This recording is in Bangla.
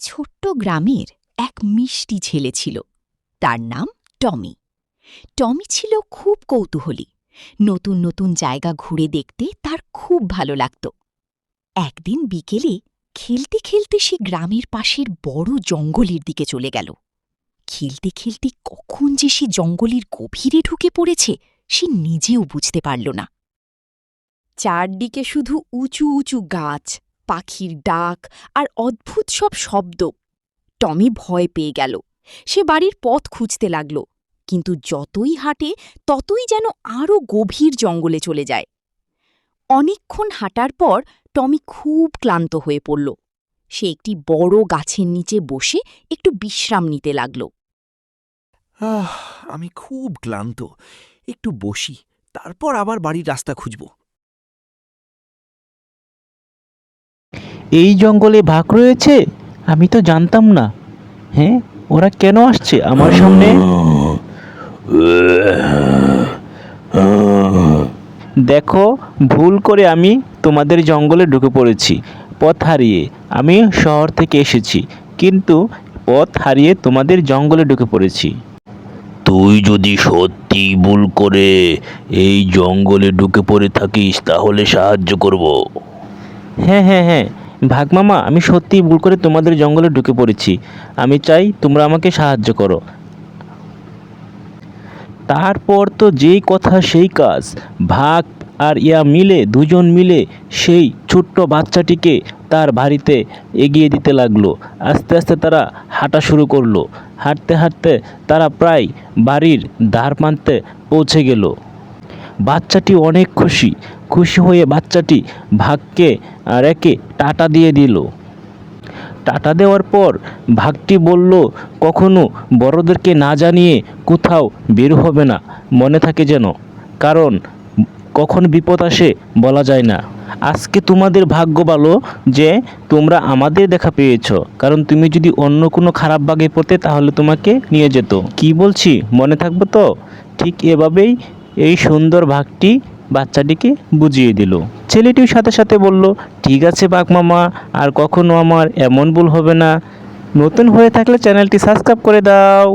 ছোট্ট গ্রামের এক মিষ্টি ছেলে ছিল। তার নাম টমি। টমি ছিল খুব কৌতূহলী। নতুন নতুন জায়গা ঘুরে দেখতে তার খুব ভালো লাগত। একদিন বিকেলে খেলতে খেলতে সে গ্রামের পাশের বড় জঙ্গলের দিকে চলে গেল। খেলতে খেলতে কখন যে সে জঙ্গলের গভীরে ঢুকে পড়েছে সে নিজেও বুঝতে পারল না। চারদিকে শুধু উঁচু উঁচু গাছ, পাখির ডাক আর অদ্ভুত সব শব্দ। টমি ভয় পেয়ে গেল। সে বাড়ির পথ খুঁজতে লাগল, কিন্তু যতই হাঁটে ততই যেন আরও গভীর জঙ্গলে চলে যায়। অনেকক্ষণ হাঁটার পর টমি খুব ক্লান্ত হয়ে পড়ল। সে একটি বড় গাছের নিচে বসে একটু বিশ্রাম নিতে লাগল। আমি খুব ক্লান্ত, একটু বসি, তারপর আবার বাড়ির রাস্তা খুঁজব। এই জঙ্গলে বাঘ রয়েছে? আমি তো জানতাম না। হ্যাঁ, ওরা কেন আসছে আমার সামনে? দেখো, ভুল করে আমি তোমাদের জঙ্গলে ঢুকে পড়েছি পথ হারিয়ে। আমি শহর থেকে এসেছি, কিন্তু পথ হারিয়ে তোমাদের জঙ্গলে ঢুকে পড়েছি। তুই যদি সত্যি ভুল করে এই জঙ্গলে ঢুকে পড়ে থাকিস তাহলে সাহায্য করব। হ্যাঁ হ্যাঁ হ্যাঁ, ভাগ মামা, আমি সত্যিই ভুল করে তোমাদের জঙ্গলে ঢুকে পড়েছি। আমি চাই তোমরা আমাকে সাহায্য করো। তারপর তো যেই কথা সেই কাজ। ভাগ আর মিলে দুজন মিলে সেই ছোট্ট বাচ্চাটিকে তার বাড়িতে এগিয়ে দিতে লাগলো। আস্তে আস্তে তারা হাঁটা শুরু করলো। হাঁটতে হাঁটতে তারা প্রায় বাড়ির দ্বার প্রান্তে পৌঁছে গেল। বাচ্চাটি অনেক খুশি হয়ে বাচ্চাটি ভাগকে রেখে টাটা দিয়ে দিল। টাটা দেওয়ার পর ভাগটি বলল, কখনো বড়দেরকে না জানিয়ে কোথাও বের হবে না, মনে থাকে যেন, কারণ কখন বিপদ আসে বলা যায় না। আজকে তোমাদের ভাগ্য ভালো যে তোমরা আমাদের দেখা পেয়েছো, কারণ তুমি যদি অন্য কোনো খারাপ বাগে পড়তে তাহলে তোমাকে নিয়ে যেত। কি বলছি মনে থাকবে তো? ঠিক এভাবেই এই সুন্দর ভাগটি বাচ্চাটিকে বুঝিয়ে দিল। ছেলেটির সাথে সাথে বলল, ঠিক আছে বাঘ মামা, আর কখনো আমার এমন ভুল হবে না। নতুন হয়ে থাকলে চ্যানেলটি সাবস্ক্রাইব করে দাও।